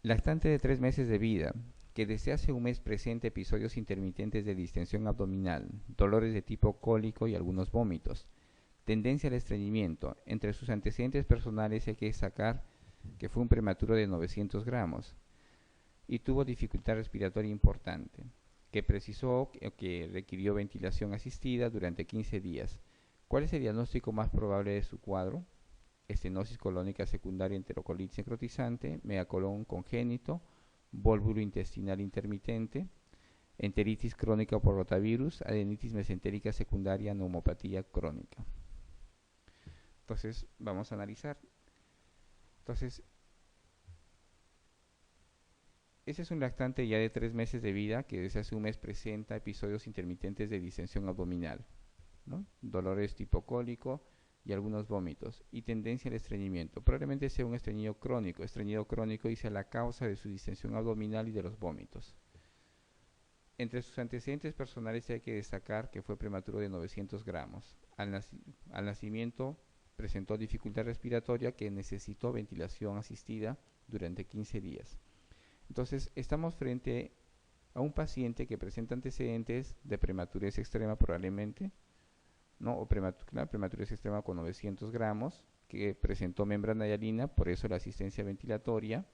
Lactante de 3 meses de vida, que desde hace un mes presenta episodios intermitentes de distensión abdominal, dolores de tipo cólico y algunos vómitos. Tendencia al estreñimiento. Entre sus antecedentes personales hay que destacar que fue un prematuro de 900 gramos y tuvo dificultad respiratoria importante, que precisó que requirió ventilación asistida durante 15 días. ¿Cuál es el diagnóstico más probable de su cuadro? Estenosis colónica secundaria, enterocolitis necrotizante, megacolón congénito, vólvulo intestinal intermitente, enteritis crónica por rotavirus, adenitis mesentérica secundaria, neumopatía crónica. Entonces, vamos a analizar. Entonces, ese es un lactante ya de 3 meses de vida que desde hace un mes presenta episodios intermitentes de distensión abdominal, ¿no? Dolores tipo cólico y algunos vómitos y tendencia al estreñimiento. Probablemente sea un estreñido crónico y sea la causa de su distensión abdominal y de los vómitos. Entre sus antecedentes personales hay que destacar que fue prematuro de 900 gramos. Al nacimiento presentó dificultad respiratoria que necesitó ventilación asistida durante 15 días. Entonces, estamos frente a un paciente que presenta antecedentes de prematurez extrema probablemente, ¿no? O prematurez extrema con 900 gramos, que presentó membrana hialina, por eso la asistencia ventilatoria,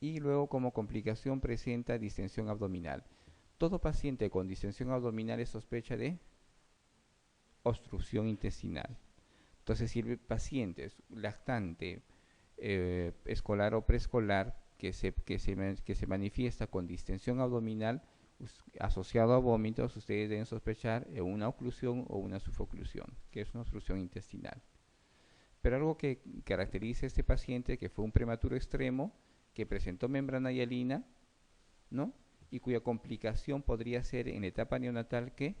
y luego como complicación presenta distensión abdominal. Todo paciente con distensión abdominal es sospecha de obstrucción intestinal. Entonces, si el paciente es lactante, escolar o preescolar, que se manifiesta con distensión abdominal asociado a vómitos, ustedes deben sospechar una oclusión o una sufoclusión, que es una obstrucción intestinal. Pero algo que caracteriza a este paciente, que fue un prematuro extremo, que presentó membrana hialina, ¿no? Y cuya complicación podría ser en la etapa neonatal que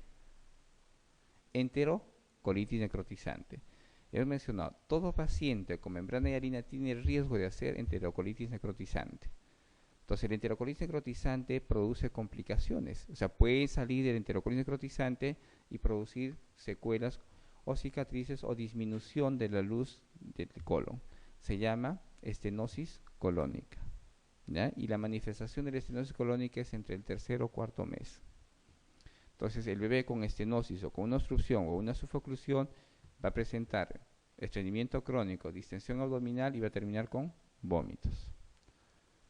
enterocolitis necrotizante. Hemos mencionado, todo paciente con membrana hialina tiene riesgo de hacer enterocolitis necrotizante. Entonces, el enterocolitis necrotizante produce complicaciones. O sea, puede salir del enterocolitis necrotizante y producir secuelas o cicatrices o disminución de la luz del colon. Se llama estenosis colónica, ¿ya? Y la manifestación de la estenosis colónica es entre el tercer o cuarto mes. Entonces, el bebé con estenosis o con una obstrucción o una sufoclusión va a presentar estreñimiento crónico, distensión abdominal y va a terminar con vómitos.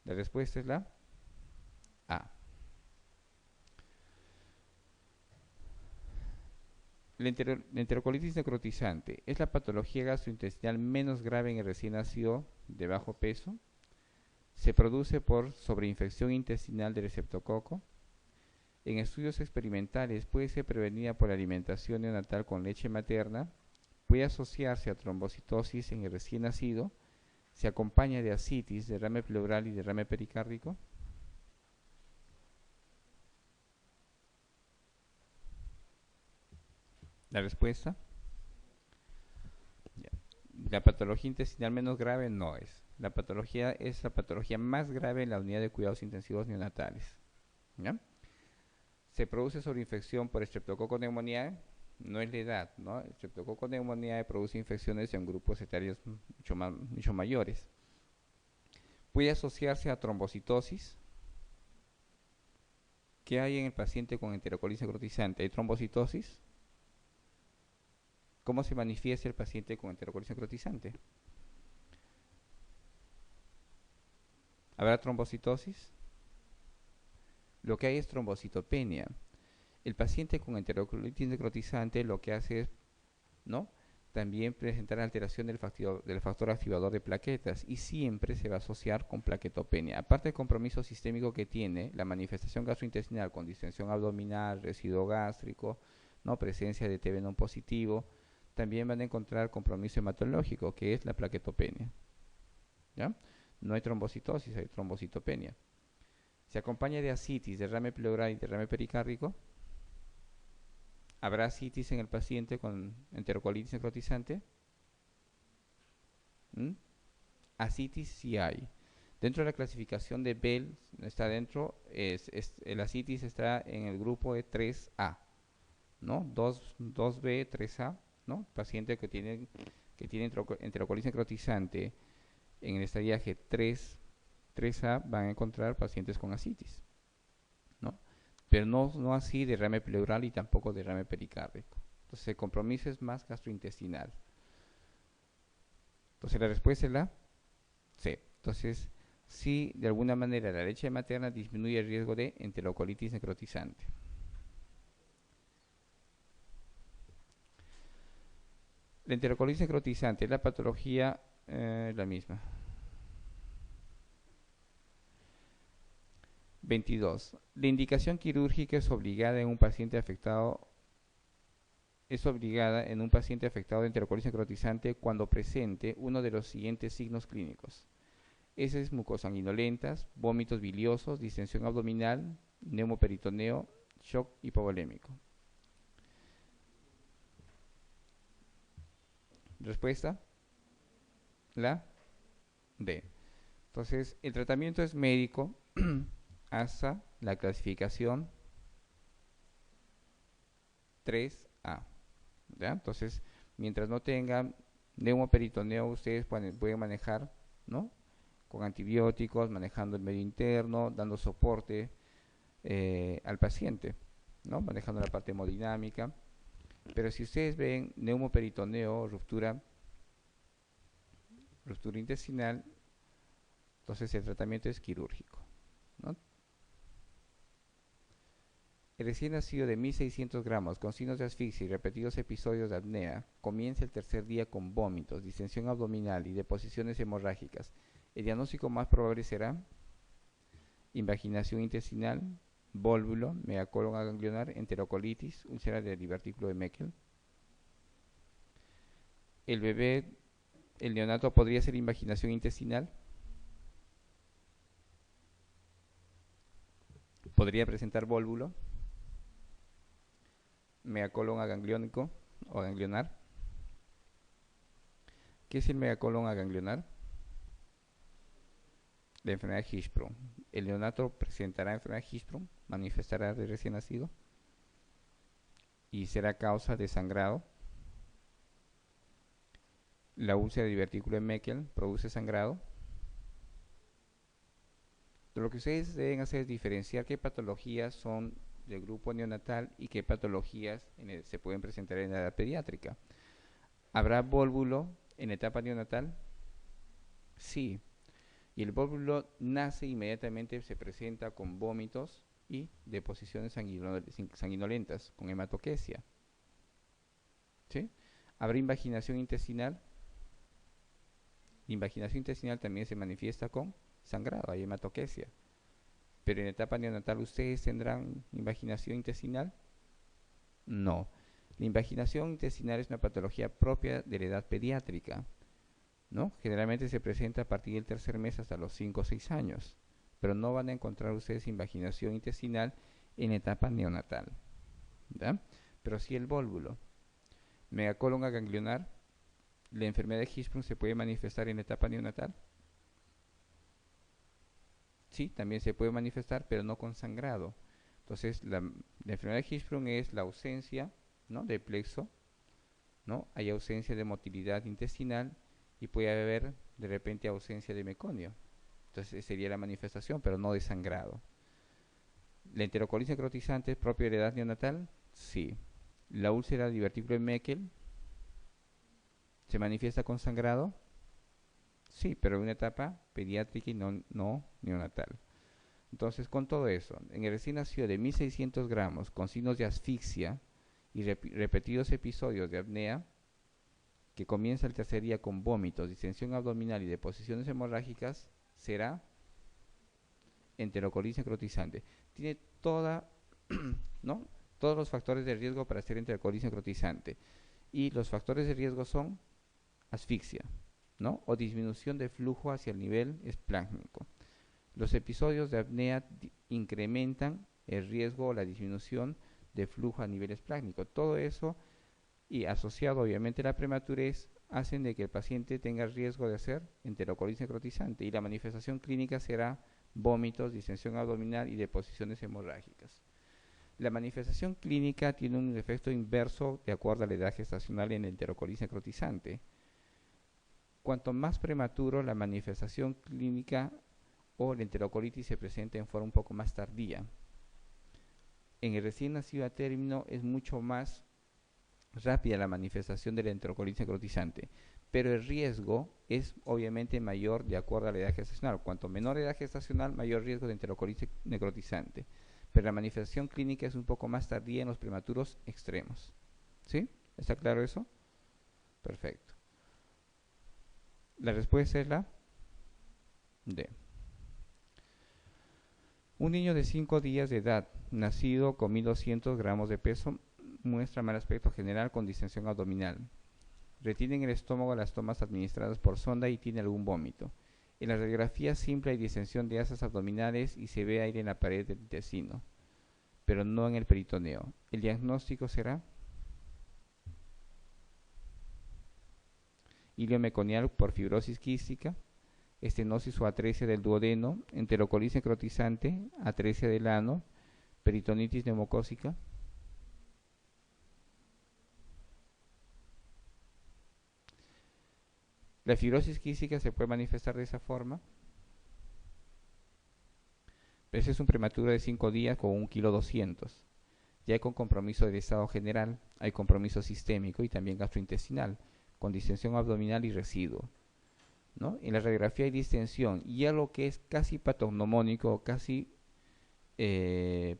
La respuesta es la A. La enterocolitis necrotizante es la patología gastrointestinal menos grave en el recién nacido de bajo peso. Se produce por sobreinfección intestinal del estreptococo. En estudios experimentales puede ser prevenida por la alimentación neonatal con leche materna. Puede asociarse a trombocitosis en el recién nacido. Se acompaña de ascitis, derrame pleural y derrame pericárdico. La respuesta, ya. La patología intestinal menos grave no es. La patología es la patología más grave en la unidad de cuidados intensivos neonatales, ¿ya? Se produce sobreinfección por Streptococcus pneumoniae, no es la edad, ¿no? Streptococcus pneumoniae produce infecciones en grupos etarios mucho mayores. Puede asociarse a trombocitosis. ¿Qué hay en el paciente con enterocolitis necrotizante? ¿Hay trombocitosis? ¿Cómo se manifiesta el paciente con enterocolitis necrotizante? ¿Habrá trombocitosis? Lo que hay es trombocitopenia. El paciente con enterocolitis necrotizante lo que hace es, ¿no?, también presentar alteración del factor activador de plaquetas y siempre se va a asociar con plaquetopenia. Aparte del compromiso sistémico que tiene, la manifestación gastrointestinal con distensión abdominal, residuo gástrico, ¿no?, presencia de TB non positivo, también van a encontrar compromiso hematológico, que es la plaquetopenia, ¿ya? No hay trombocitosis, hay trombocitopenia. Se acompaña de ascitis, derrame pleural y derrame pericárdico. ¿Habrá ascitis en el paciente con enterocolitis necrotizante? Ascitis sí hay. Dentro de la clasificación de Bell, está dentro, el ascitis está en el grupo de 3A, ¿no? 2B, 3A, ¿no? Paciente que tiene enterocolitis necrotizante en el estadiaje 3 3A van a encontrar pacientes con ascitis, ¿no? Pero no así derrame pleural y tampoco derrame pericárdico. Entonces el compromiso es más gastrointestinal. Entonces la respuesta es la C. Entonces, si de alguna manera la leche materna disminuye el riesgo de enterocolitis necrotizante. La enterocolitis necrotizante es la patología la misma. 22. La indicación quirúrgica es obligada en un paciente afectado de enterocolitis necrotizante cuando presente uno de los siguientes signos clínicos: heces mucosanguinolentas, vómitos biliosos, distensión abdominal, neumoperitoneo, shock hipovolémico. Respuesta: la D. Entonces, el tratamiento es médico hasta la clasificación 3A. ¿Ya? Entonces, mientras no tengan neumoperitoneo, ustedes pueden manejar, ¿no?, con antibióticos, manejando el medio interno, dando soporte al paciente, ¿no?, manejando la parte hemodinámica. Pero si ustedes ven neumoperitoneo, ruptura intestinal, entonces el tratamiento es quirúrgico, ¿no? El recién nacido de 1600 gramos con signos de asfixia y repetidos episodios de apnea comienza el tercer día con vómitos, distensión abdominal y deposiciones hemorrágicas. El diagnóstico más probable será invaginación intestinal, vólvulo, megacolon aganglionar, enterocolitis, úlcera del divertículo de Meckel. El bebé, el neonato, podría ser invaginación intestinal. Podría presentar vólvulo, megacolon agangliónico o aganglionar. ¿Qué es el megacolon aganglionar? La enfermedad de Hirschsprung. El neonato presentará enfermedad de Hirschsprung, manifestará de recién nacido y será causa de sangrado. La úlcera del divertículo de Meckel produce sangrado. Lo que ustedes deben hacer es diferenciar qué patologías son del grupo neonatal y qué patologías se pueden presentar en la edad pediátrica. ¿Habrá vólvulo en etapa neonatal? Sí. Y el vólvulo nace inmediatamente, se presenta con vómitos y deposiciones sanguinolentas, con hematoquesia. ¿Sí? ¿Habrá invaginación intestinal? La invaginación intestinal también se manifiesta con sangrado, hay hematoquesia. Pero en etapa neonatal, ¿ustedes tendrán invaginación intestinal? No. La invaginación intestinal es una patología propia de la edad pediátrica, ¿no? Generalmente se presenta a partir del tercer mes hasta los 5 o 6 años, pero no van a encontrar ustedes invaginación intestinal en etapa neonatal, ¿ya? Pero sí el vólvulo. Megacolon aganglionar, la enfermedad de Hirschsprung se puede manifestar en etapa neonatal. Sí, también se puede manifestar, pero no con sangrado. Entonces, la enfermedad de Hirschsprung es la ausencia, ¿no?, de plexo, ¿no? Hay ausencia de motilidad intestinal y puede haber de repente ausencia de meconio. Entonces sería la manifestación, pero no de sangrado. ¿La enterocolitis necrotizante es propia de la edad neonatal? Sí. ¿La úlcera del divertículo de Meckel se manifiesta con sangrado? Sí, pero en una etapa pediátrica y no neonatal. Entonces, con todo eso, en el recién nacido de 1600 gramos con signos de asfixia y repetidos episodios de apnea, que comienza el tercer día con vómitos, distensión abdominal y deposiciones hemorrágicas, será enterocolitis necrotizante. Tiene ¿no?, todos los factores de riesgo para ser enterocolitis necrotizante. Y los factores de riesgo son asfixia, ¿no?, o disminución de flujo hacia el nivel espláncnico. Los episodios de apnea incrementan el riesgo o la disminución de flujo a nivel espláncnico. Todo eso, y asociado obviamente a la prematurez, hacen de que el paciente tenga riesgo de hacer enterocolitis necrotizante, y la manifestación clínica será vómitos, distensión abdominal y deposiciones hemorrágicas. La manifestación clínica tiene un efecto inverso de acuerdo a la edad gestacional en el enterocolitis necrotizante. Cuanto más prematuro, la manifestación clínica o la enterocolitis se presenta en forma un poco más tardía. En el recién nacido a término es mucho más rápida la manifestación de la enterocolitis necrotizante, pero el riesgo es obviamente mayor de acuerdo a la edad gestacional. Cuanto menor edad gestacional, mayor riesgo de enterocolitis necrotizante, pero la manifestación clínica es un poco más tardía en los prematuros extremos. ¿Sí? ¿Está claro eso? Perfecto. La respuesta es la D. Un niño de 5 días de edad, nacido con 1200 gramos de peso, muestra mal aspecto general con distensión abdominal. Retiene en el estómago las tomas administradas por sonda y tiene algún vómito. En la radiografía simple hay distensión de asas abdominales y se ve aire en la pared del intestino, pero no en el peritoneo. El diagnóstico será hilio meconial por fibrosis quística, estenosis o atresia del duodeno, enterocolitis necrotizante, atresia del ano, peritonitis neumocócica. La fibrosis quística se puede manifestar de esa forma. Ese es un prematuro de 5 días con 1,2 kg. Ya hay con compromiso del estado general, hay compromiso sistémico y también gastrointestinal, con distensión abdominal y residuo, ¿no? En la radiografía hay distensión y ya lo que es casi patognomónico, casi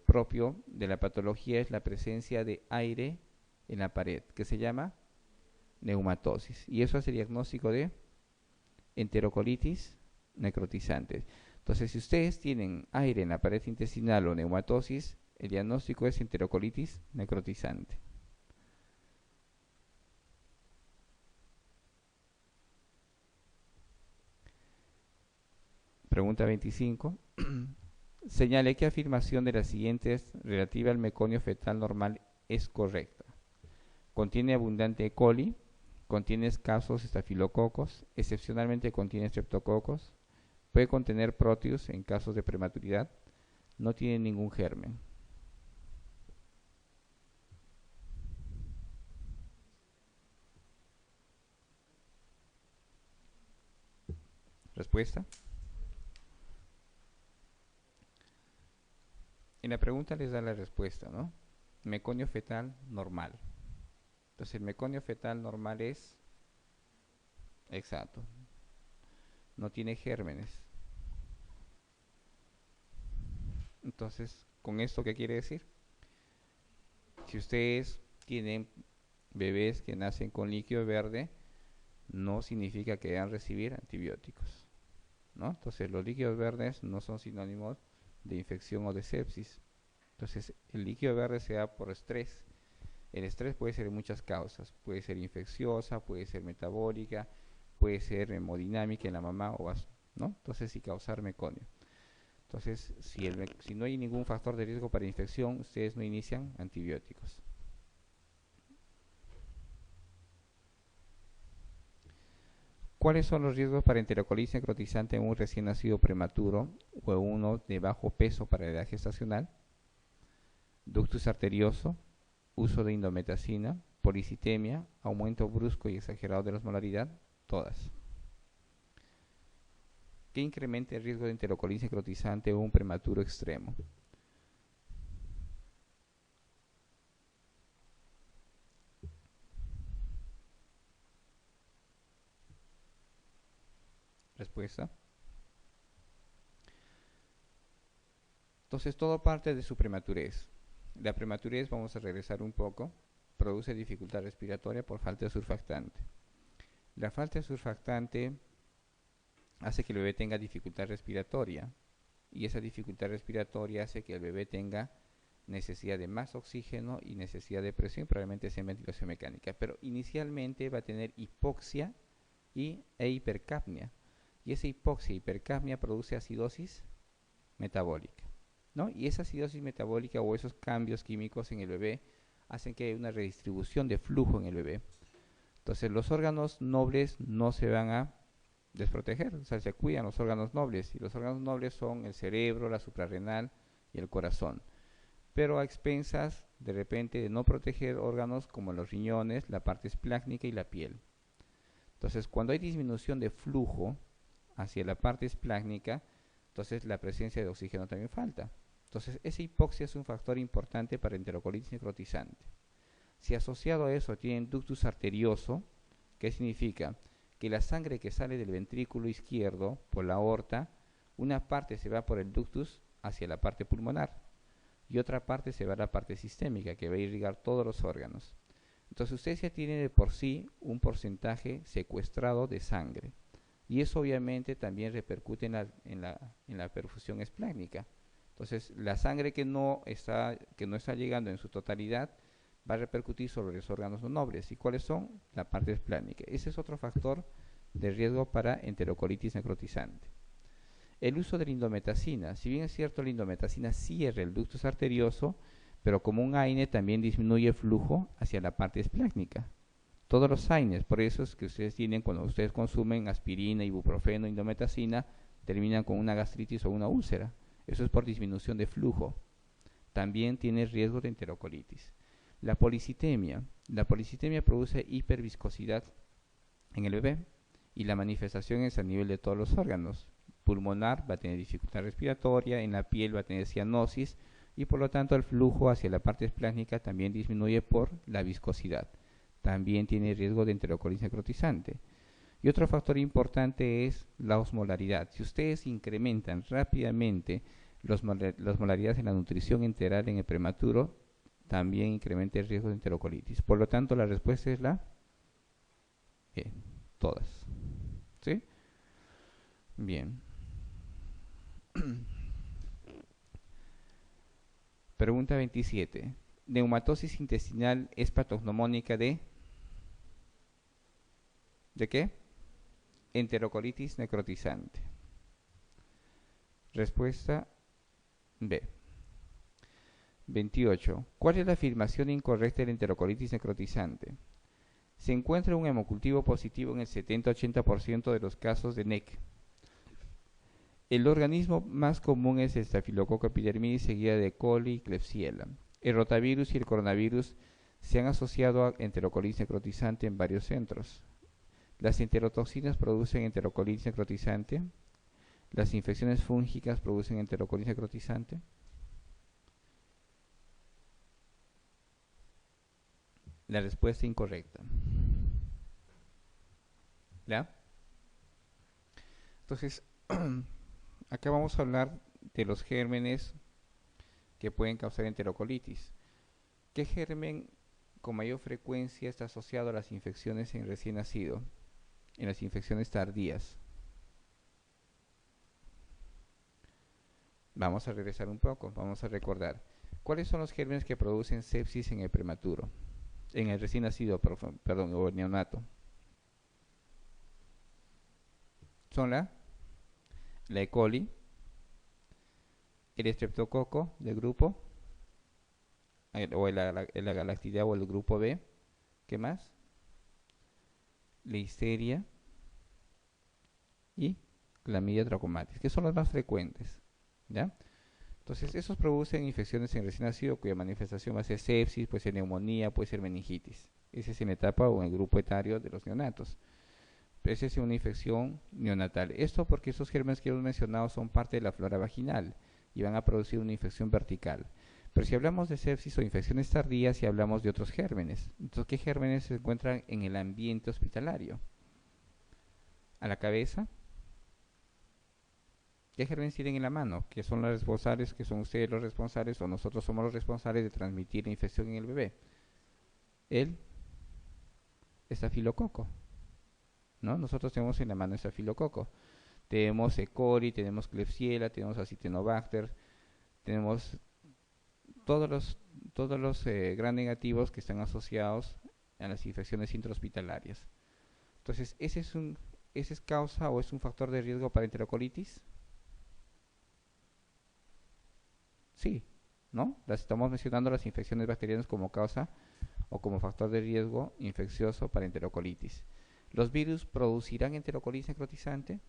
propio de la patología es la presencia de aire en la pared, que se llama neumatosis, y eso hace diagnóstico de enterocolitis necrotizante. Entonces, si ustedes tienen aire en la pared intestinal o neumatosis, el diagnóstico es enterocolitis necrotizante. Pregunta 25. Señale qué afirmación de las siguientes relativa al meconio fetal normal es correcta. Contiene abundante E. coli, contiene escasos estafilococos, excepcionalmente contiene streptococos, puede contener proteus en casos de prematuridad, no tiene ningún germen. Respuesta. En la pregunta les da la respuesta, ¿no? Meconio fetal normal. Entonces el meconio fetal normal es exacto. No tiene gérmenes. Entonces, ¿con esto qué quiere decir? Si ustedes tienen bebés que nacen con líquido verde, no significa que deban recibir antibióticos, ¿no? Entonces los líquidos verdes no son sinónimos de infección o de sepsis. Entonces el líquido verde se da por estrés. El estrés puede ser de muchas causas, puede ser infecciosa, puede ser metabólica, puede ser hemodinámica en la mamá, ¿no? Entonces sí causar meconio. Entonces si no hay ningún factor de riesgo para infección, ustedes no inician antibióticos. ¿Cuáles son los riesgos para enterocolitis necrotizante en un recién nacido prematuro o en uno de bajo peso para la edad gestacional? Ductus arterioso, uso de indometacina, policitemia, aumento brusco y exagerado de la osmolaridad, todas. ¿Qué incrementa el riesgo de enterocolitis necrotizante o un prematuro extremo? Respuesta. Entonces todo parte de su prematurez. La prematurez, vamos a regresar un poco, produce dificultad respiratoria por falta de surfactante. La falta de surfactante hace que el bebé tenga dificultad respiratoria y esa dificultad respiratoria hace que el bebé tenga necesidad de más oxígeno y necesidad de presión, probablemente sea ventilación mecánica, pero inicialmente va a tener hipoxia e hipercapnia, y esa hipoxia e hipercapnia produce acidosis metabólica, ¿no? Y esa acidosis metabólica o esos cambios químicos en el bebé hacen que haya una redistribución de flujo en el bebé. Entonces los órganos nobles no se van a desproteger, o sea, se cuidan los órganos nobles, y los órganos nobles son el cerebro, la suprarrenal y el corazón, pero a expensas de repente de no proteger órganos como los riñones, la parte esplácnica y la piel. Entonces cuando hay disminución de flujo hacia la parte esplácnica, Entonces la presencia de oxígeno también falta. Entonces esa hipoxia es un factor importante para enterocolitis necrotizante. Si asociado a eso tienen ductus arterioso, ¿qué significa? Que la sangre que sale del ventrículo izquierdo por la aorta, una parte se va por el ductus hacia la parte pulmonar y otra parte se va a la parte sistémica, que va a irrigar todos los órganos. Entonces usted ya tiene de por sí un porcentaje secuestrado de sangre. Y eso obviamente también repercute en la perfusión esplénica. Entonces la sangre que no está llegando en su totalidad va a repercutir sobre los órganos no nobles. ¿Y cuáles son? La parte esplénica. Ese es otro factor de riesgo para enterocolitis necrotizante. El uso de la indometacina. Si bien es cierto, la indometacina cierra el ductus arterioso, pero como un AINE también disminuye el flujo hacia la parte esplénica. Todos los AINES, por eso es que ustedes tienen, cuando ustedes consumen aspirina, ibuprofeno, indometacina, terminan con una gastritis o una úlcera. Eso es por disminución de flujo. También tiene riesgo de enterocolitis. La policitemia. La policitemia produce hiperviscosidad en el bebé y la manifestación es a nivel de todos los órganos. Pulmonar va a tener dificultad respiratoria, en la piel va a tener cianosis y por lo tanto el flujo hacia la parte esplénica también disminuye por la viscosidad. También tiene riesgo de enterocolitis necrotizante. Y otro factor importante es la osmolaridad. Si ustedes incrementan rápidamente las molaridades en la nutrición enteral en el prematuro, también incrementa el riesgo de enterocolitis. Por lo tanto, la respuesta es la todas. ¿Sí? Bien. Pregunta 27. ¿Neumatosis intestinal es patognomónica de qué? Enterocolitis necrotizante. Respuesta B. 28. ¿Cuál es la afirmación incorrecta de la enterocolitis necrotizante? Se encuentra un hemocultivo positivo en el 70-80% de los casos de NEC. El organismo más común es el Staphylococcus epidermidis seguida de coli y Klebsiella. El rotavirus y el coronavirus se han asociado a enterocolitis necrotizante en varios centros. Las enterotoxinas producen enterocolitis necrotizante. Las infecciones fúngicas producen enterocolitis necrotizante. La respuesta incorrecta. ¿Ya? Entonces, acá vamos a hablar de los gérmenes que pueden causar enterocolitis. ¿Qué germen con mayor frecuencia está asociado a las infecciones en recién nacido? En las infecciones tardías. Vamos a regresar un poco, vamos a recordar. ¿Cuáles son los gérmenes que producen sepsis en el prematuro? En el recién nacido, perdón, o el neonato. Son la E. coli, el estreptococo del grupo, o la galactidia o el grupo B. ¿Qué más? Listeria y Clamidia trachomatis, que son los más frecuentes. ¿Ya? Entonces, esos producen infecciones en recién nacido cuya manifestación va a ser sepsis, puede ser neumonía, puede ser meningitis. Esa es en la etapa o en el grupo etario de los neonatos. Esa es una infección neonatal. Esto porque esos gérmenes que hemos mencionado son parte de la flora vaginal y van a producir una infección vertical. Pero si hablamos de sepsis o infecciones tardías, si hablamos de otros gérmenes. Entonces, ¿qué gérmenes se encuentran en el ambiente hospitalario? A la cabeza. ¿Qué gérmenes tienen en la mano? Que son los responsables, que son ustedes los responsables o nosotros somos los responsables de transmitir la infección en el bebé. El estafilococo. ¿No? Nosotros tenemos en la mano estafilococo. Tenemos E. coli, tenemos Klebsiella, tenemos Acinetobacter, tenemos todos los gram negativos que están asociados a las infecciones intrahospitalarias. Entonces, ¿ese es causa o es un factor de riesgo para enterocolitis? Sí, ¿no? Estamos mencionando las infecciones bacterianas como causa o como factor de riesgo infeccioso para enterocolitis. ¿Los virus producirán enterocolitis necrotizante?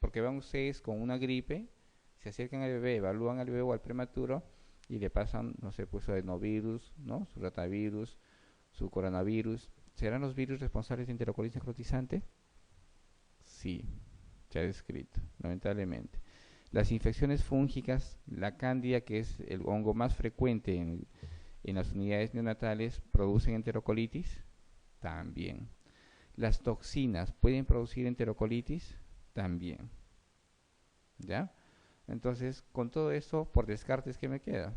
Porque van ustedes con una gripe, se acercan al bebé, evalúan al bebé o al prematuro y le pasan, no sé, pues su adenovirus, ¿no? Su rotavirus, su coronavirus. ¿Serán los virus responsables de enterocolitis necrotizante? Sí, se ha descrito, lamentablemente. Las infecciones fúngicas, la cándida, que es el hongo más frecuente en las unidades neonatales, ¿producen enterocolitis? También. Las toxinas, ¿pueden producir enterocolitis? También. ¿Ya? Entonces, con todo eso, por descartes, ¿qué me queda?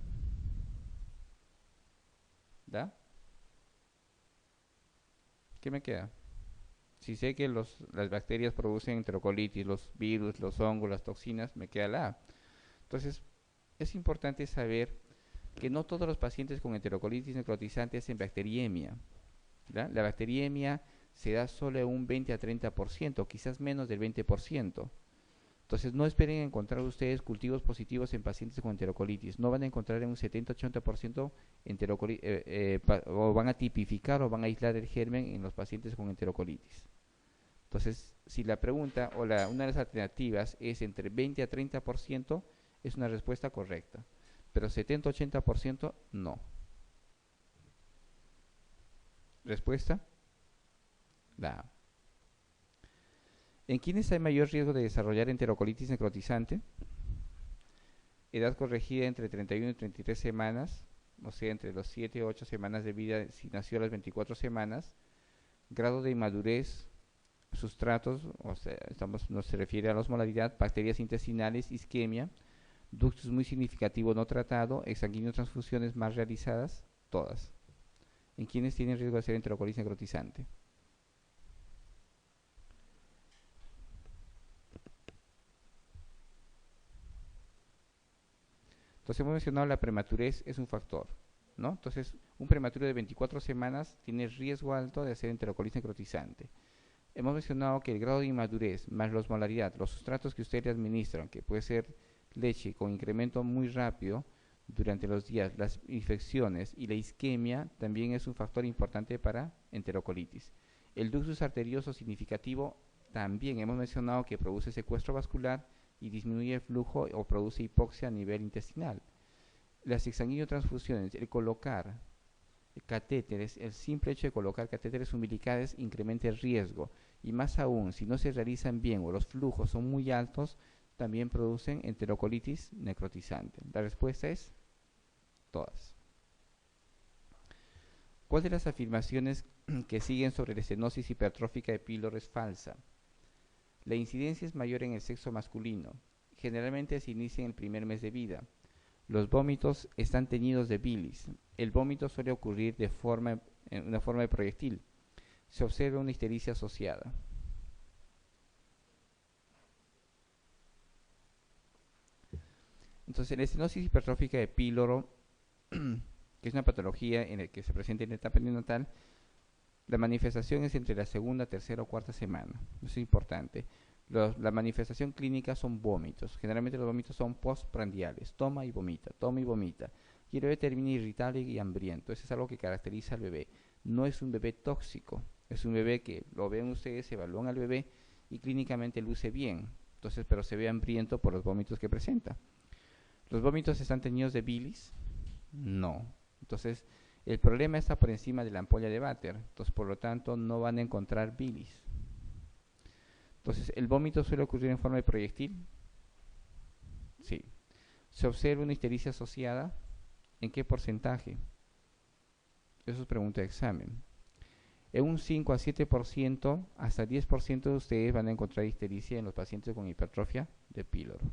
¿Ya? ¿Qué me queda? Si sé que las bacterias producen enterocolitis, los virus, los hongos, las toxinas, me queda la A. Entonces, es importante saber que no todos los pacientes con enterocolitis necrotizante hacen bacteriemia. ¿Ya? La bacteriemia se da solo en un 20 a 30%, quizás menos del 20%. Entonces, no esperen encontrar ustedes cultivos positivos en pacientes con enterocolitis. No van a encontrar en un 70-80% o van a tipificar o van a aislar el germen en los pacientes con enterocolitis. Entonces, si la pregunta o una de las alternativas es entre 20 a 30%, es una respuesta correcta. Pero 70-80% no. ¿Respuesta? La A. ¿En quiénes hay mayor riesgo de desarrollar enterocolitis necrotizante? Edad corregida entre 31 y 33 semanas, o sea, entre los 7 o 8 semanas de vida si nació a las 24 semanas. Grado de inmadurez, sustratos, o sea, no se refiere a la osmolaridad, bacterias intestinales, isquemia, ductus muy significativo no tratado, exsanguíneo transfusiones más realizadas, todas. ¿En quiénes tienen riesgo de ser enterocolitis necrotizante? Entonces hemos mencionado la prematurez es un factor, ¿no? Entonces, un prematuro de 24 semanas tiene riesgo alto de hacer enterocolitis necrotizante. Hemos mencionado que el grado de inmadurez más la osmolaridad, los sustratos que ustedes le administran, que puede ser leche con incremento muy rápido durante los días, las infecciones y la isquemia también es un factor importante para enterocolitis. El ductus arterioso significativo también hemos mencionado que produce secuestro vascular y disminuye el flujo o produce hipoxia a nivel intestinal. Las exsanguinotransfusiones, el colocar catéteres, el simple hecho de colocar catéteres umbilicales incrementa el riesgo, y más aún si no se realizan bien o los flujos son muy altos, también producen enterocolitis necrotizante. La respuesta es todas. ¿Cuál de las afirmaciones que siguen sobre la estenosis hipertrófica de píloro es falsa? La incidencia es mayor en el sexo masculino. Generalmente se inicia en el primer mes de vida. Los vómitos están teñidos de bilis. El vómito suele ocurrir en una forma de proyectil. Se observa una ictericia asociada. Entonces, la estenosis hipertrófica de píloro, que es una patología en la que se presenta en la etapa neonatal, la manifestación es entre la segunda, tercera o cuarta semana. Eso es importante. La manifestación clínica son vómitos. Generalmente los vómitos son postprandiales. Toma y vomita, toma y vomita. Y el bebé termina irritable y hambriento. Eso es algo que caracteriza al bebé. No es un bebé tóxico. Es un bebé que lo ven ustedes, evalúan al bebé y clínicamente luce bien. Entonces, pero se ve hambriento por los vómitos que presenta. ¿Los vómitos están teñidos de bilis? No. Entonces, el problema está por encima de la ampolla de Vater. Entonces, por lo tanto, no van a encontrar bilis. Entonces, ¿el vómito suele ocurrir en forma de proyectil? Sí. ¿Se observa una ictericia asociada? ¿En qué porcentaje? Eso es pregunta de examen. En un 5 a 7%, hasta 10% de ustedes van a encontrar ictericia en los pacientes con hipertrofia de píloro.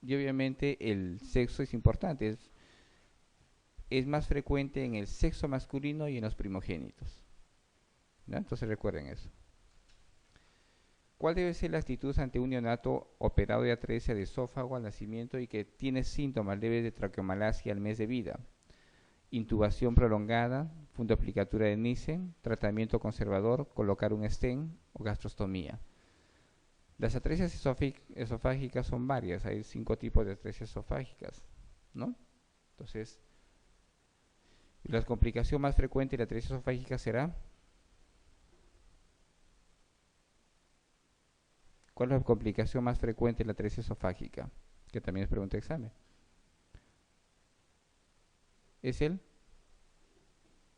Y obviamente el sexo es importante. Es más frecuente en el sexo masculino y en los primogénitos. ¿No? Entonces recuerden eso. ¿Cuál debe ser la actitud ante un neonato operado de atresia de esófago al nacimiento y que tiene síntomas leves de traqueomalacia al mes de vida? Intubación prolongada, fundoaplicatura de Nissen, tratamiento conservador, colocar un stent o gastrostomía. Las atresias esofágicas son varias, hay 5 tipos de atresias esofágicas, ¿no? Entonces, la complicación más frecuente de la atresia esofágica será... ¿Cuál es la complicación más frecuente de la atresia esofágica? Que también es pregunta de examen. Es el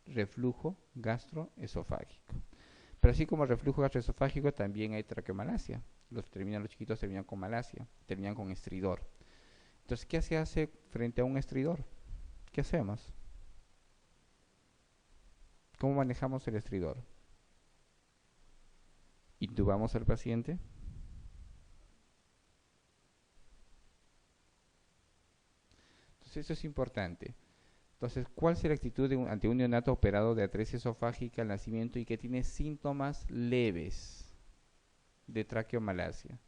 reflujo gastroesofágico. Pero así como el reflujo gastroesofágico, también hay traqueomalacia. Los chiquitos terminan con malasia, terminan con estridor. Entonces, ¿qué se hace frente a un estridor? ¿Qué hacemos? ¿Cómo manejamos el estridor? ¿Intubamos al paciente? Entonces, eso es importante. Entonces, ¿cuál será la actitud ante un neonato operado de atresia esofágica al nacimiento y que tiene síntomas leves de traqueomalacia?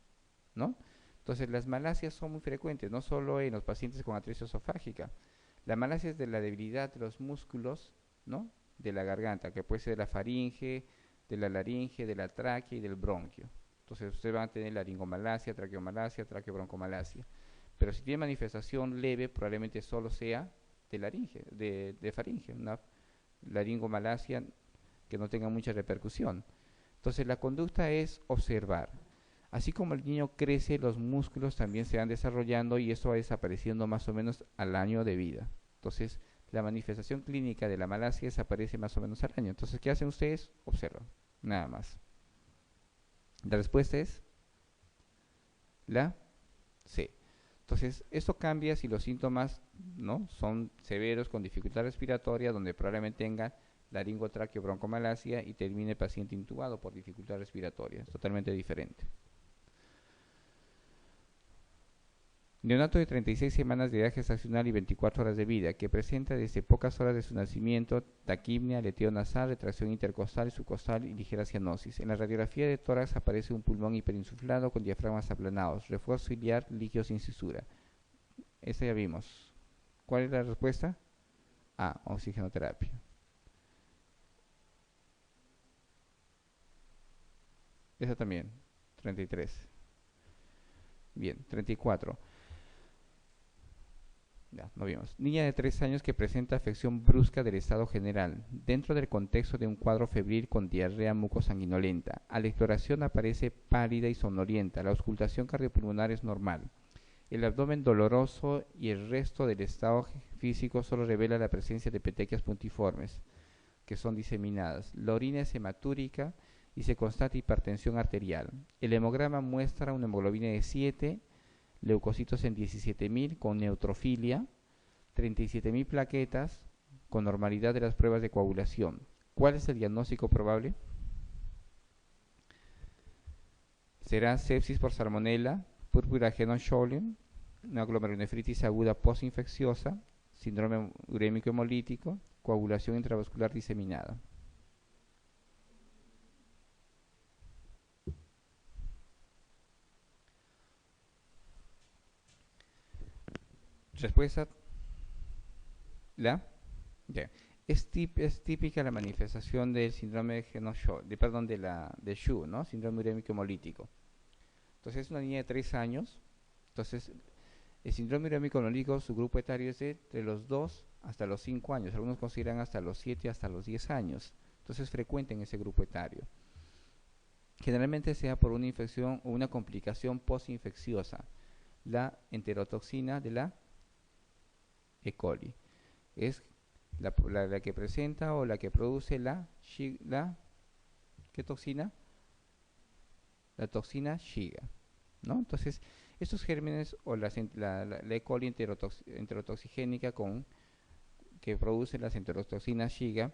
¿No? Entonces, las malasias son muy frecuentes, no solo en los pacientes con atresia esofágica. La malasia es de la debilidad de los músculos, ¿no? De la garganta, que puede ser de la faringe, de la laringe, de la tráquea y del bronquio. Entonces, ustedes van a tener laringomalacia, traqueomalacia, traqueobroncomalacia. Pero si tiene manifestación leve, probablemente solo sea de laringe, de faringe, una laringomalacia que no tenga mucha repercusión. Entonces, la conducta es observar. Así como el niño crece, los músculos también se van desarrollando y esto va desapareciendo más o menos al año de vida. Entonces, la manifestación clínica de la malasia desaparece más o menos al año. Entonces, ¿qué hacen ustedes? Observan, nada más. La respuesta es la C. Entonces, esto cambia si los síntomas, ¿no?, son severos con dificultad respiratoria, donde probablemente tenga laringotraqueo broncomalacia y termine el paciente intubado por dificultad respiratoria. Es totalmente diferente. Neonato de 36 semanas de edad gestacional y 24 horas de vida, que presenta desde pocas horas de su nacimiento taquipnea, aleteo nasal, retracción intercostal y subcostal y ligera cianosis. En la radiografía de tórax aparece un pulmón hiperinsuflado con diafragmas aplanados, refuerzo ciliar, líquido sin cisura. Esta ya vimos. ¿Cuál es la respuesta? A, oxigenoterapia. Esa también, 33. Bien, 34. Ya, no vimos. Niña de 3 años que presenta afección brusca del estado general, dentro del contexto de un cuadro febril con diarrea mucosanguinolenta. A la exploración aparece pálida y sonolienta. La auscultación cardiopulmonar es normal. El abdomen doloroso y el resto del estado físico solo revela la presencia de petequias puntiformes, que son diseminadas. La orina es hematúrica y se constata hipertensión arterial. El hemograma muestra una hemoglobina de 7, leucocitos en 17.000 con neutrofilia, 37.000 plaquetas con normalidad de las pruebas de coagulación. ¿Cuál es el diagnóstico probable? Será sepsis por salmonella, púrpura Genow-Schönlein, una glomerulonefritis aguda postinfecciosa, síndrome urémico hemolítico, coagulación intravascular diseminada. Respuesta, la yeah. Es típica la manifestación del síndrome de Genow-Schönlein, de SHU, ¿no? Síndrome urémico hemolítico. Entonces es una niña de 3 años. Entonces el síndrome urémico hemolítico, su grupo etario es de los 2 hasta los 5 años. Algunos consideran hasta los 7 hasta los 10 años. Entonces es frecuente en ese grupo etario. Generalmente sea por una infección o una complicación postinfecciosa. La enterotoxina de la E. coli es la que presenta o la que produce ¿qué toxina? La toxina Shiga, ¿no? Entonces, estos gérmenes o la E. coli enterotoxigénica que produce las enterotoxinas Shiga,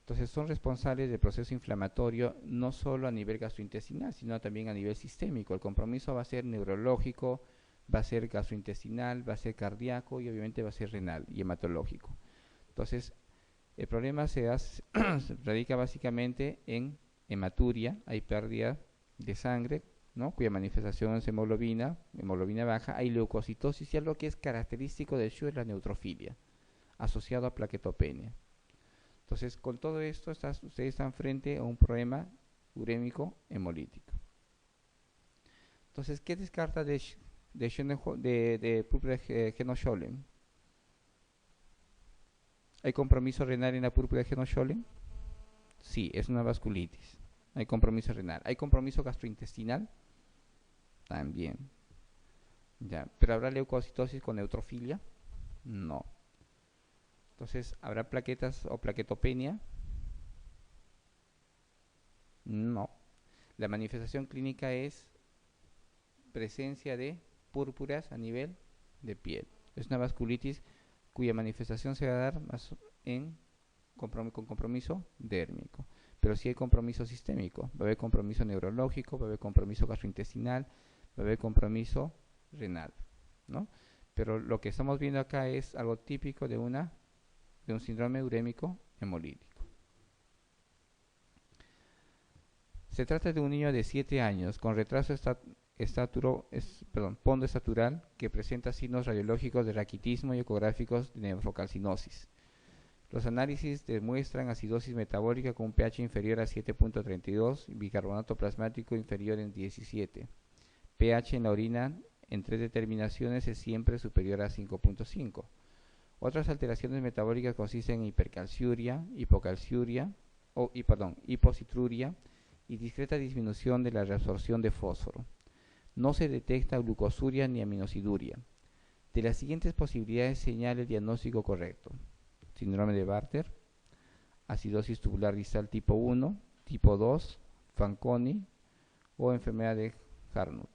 entonces son responsables del proceso inflamatorio no solo a nivel gastrointestinal, sino también a nivel sistémico. El compromiso va a ser neurológico, va a ser gastrointestinal, va a ser cardíaco y obviamente va a ser renal y hematológico. Entonces, el problema se radica básicamente en hematuria, hay pérdida de sangre, ¿no?, cuya manifestación es hemoglobina baja, hay leucocitosis y algo que es característico del SHU es la neutrofilia, asociado a plaquetopenia. Entonces, con todo esto, ustedes están frente a un problema urémico hemolítico. Entonces, ¿qué descarta de púrpura Genow-Schönlein? ¿Hay compromiso renal en la púrpura Genow-Schönlein? Sí, es una vasculitis. Hay compromiso renal. ¿Hay compromiso gastrointestinal? También. Ya, ¿pero habrá leucocitosis con neutrofilia? No. Entonces, ¿habrá plaquetas o plaquetopenia? No. La manifestación clínica es presencia de púrpuras a nivel de piel. Es una vasculitis cuya manifestación se va a dar con compromiso dérmico. Pero si hay compromiso sistémico, va a haber compromiso neurológico, va a haber compromiso gastrointestinal, va a haber compromiso renal, ¿no? Pero lo que estamos viendo acá es algo típico de un síndrome urémico hemolítico. Se trata de un niño de 7 años con retraso pondoestatural que presenta signos radiológicos de raquitismo y ecográficos de nefrocalcinosis. Los análisis demuestran acidosis metabólica con un pH inferior a 7.32 y bicarbonato plasmático inferior en 17. pH en la orina en 3 determinaciones es siempre superior a 5.5. Otras alteraciones metabólicas consisten en hipercalciuria, hipocitruria y discreta disminución de la reabsorción de fósforo. No se detecta glucosuria ni aminosiduria. De las siguientes posibilidades señala el diagnóstico correcto: síndrome de Bartter, acidosis tubular distal tipo 1, tipo 2, Fanconi o enfermedad de Carnot.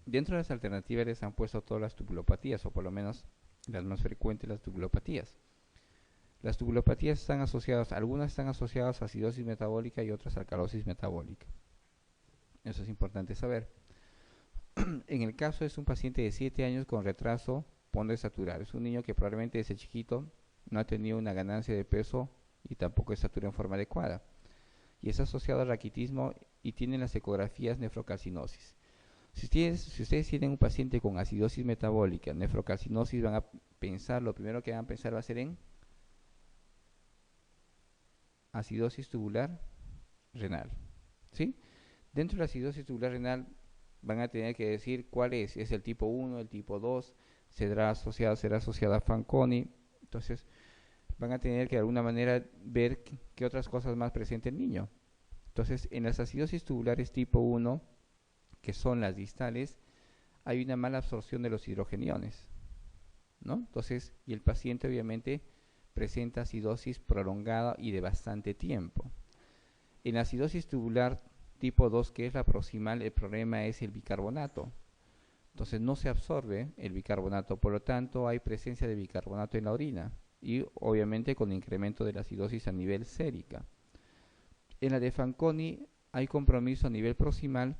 Dentro de las alternativas les han puesto todas las tubulopatías, o por lo menos las más frecuentes, las tubulopatías. Las tubulopatías están asociadas, algunas están asociadas a acidosis metabólica y otras a alcalosis metabólica. Eso es importante saber. En el caso es un paciente de 7 años con retraso pondoestatural. Es un niño que probablemente desde chiquito no ha tenido una ganancia de peso y tampoco estatura en forma adecuada. Y es asociado al raquitismo y tiene las ecografías nefrocalcinosis. Si ustedes tienen un paciente con acidosis metabólica, nefrocalcinosis, van a pensar, lo primero que van a pensar va a ser en acidosis tubular renal, ¿sí? Dentro de la acidosis tubular renal van a tener que decir cuál es el tipo 1, el tipo 2, será asociada a Fanconi. Entonces van a tener que de alguna manera ver qué otras cosas más presenta el niño. Entonces en las acidosis tubulares tipo 1, que son las distales, hay una mala absorción de los hidrogeniones, ¿no? Entonces, y el paciente obviamente presenta acidosis prolongada y de bastante tiempo. En la acidosis tubular tipo 2, que es la proximal, el problema es el bicarbonato. Entonces no se absorbe el bicarbonato, por lo tanto hay presencia de bicarbonato en la orina y obviamente con incremento de la acidosis a nivel sérica. En la de Fanconi hay compromiso a nivel proximal,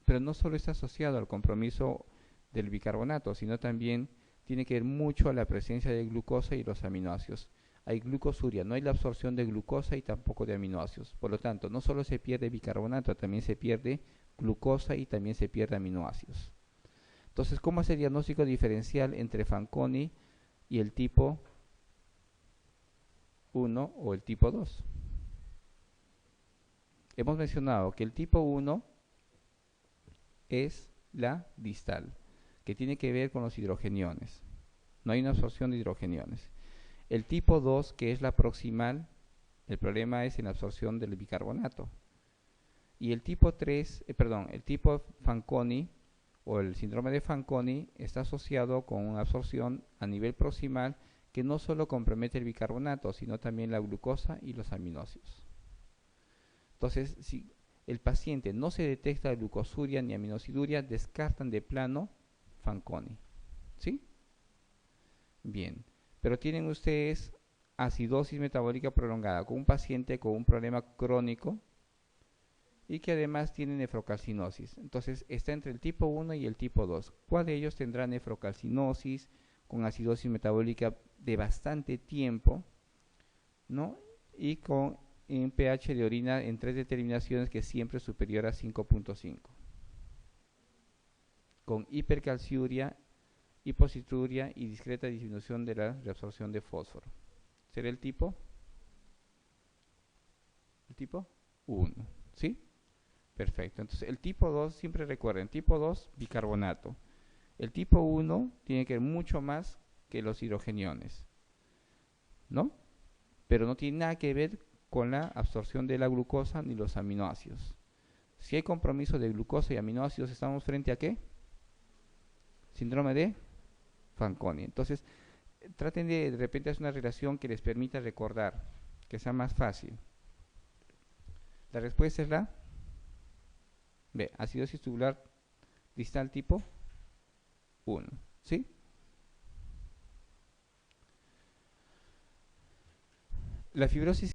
pero no solo está asociado al compromiso del bicarbonato, sino también tiene que ver mucho a la presencia de glucosa y los aminoácidos. Hay glucosuria, no hay la absorción de glucosa y tampoco de aminoácidos. Por lo tanto, no solo se pierde bicarbonato, también se pierde glucosa y también se pierde aminoácidos. Entonces, ¿cómo hacer el diagnóstico diferencial entre Fanconi y el tipo 1 o el tipo 2? Hemos mencionado que el tipo 1 es la distal, que tiene que ver con los hidrogeniones. No hay una absorción de hidrogeniones. El tipo 2, que es la proximal, el problema es en la absorción del bicarbonato. Y el tipo 3, el tipo Fanconi o el síndrome de Fanconi está asociado con una absorción a nivel proximal que no solo compromete el bicarbonato, sino también la glucosa y los aminoácidos. Entonces, si el paciente no se detecta glucosuria ni aminosiduria, descartan de plano Fanconi. ¿Sí? Bien. Pero tienen ustedes acidosis metabólica prolongada con un paciente con un problema crónico y que además tiene nefrocalcinosis. Entonces está entre el tipo 1 y el tipo 2. ¿Cuál de ellos tendrá nefrocalcinosis con acidosis metabólica de bastante tiempo, ¿no? Y con un pH de orina en 3 determinaciones que es siempre superior a 5.5? Con hipercalciuria, hipocitruria y discreta disminución de la reabsorción de fósforo. ¿Será el tipo? El tipo 1, ¿sí? Perfecto. Entonces el tipo 2, siempre recuerden, tipo 2, bicarbonato. El tipo 1 tiene que ver mucho más que los hidrogeniones, ¿no? Pero no tiene nada que ver con la absorción de la glucosa ni los aminoácidos. Si hay compromiso de glucosa y aminoácidos, ¿estamos frente a qué? Síndrome de Fanconi. Entonces, traten de repente hacer una relación que les permita recordar, que sea más fácil. La respuesta es la B, acidosis tubular distal tipo 1, ¿sí? La fibrosis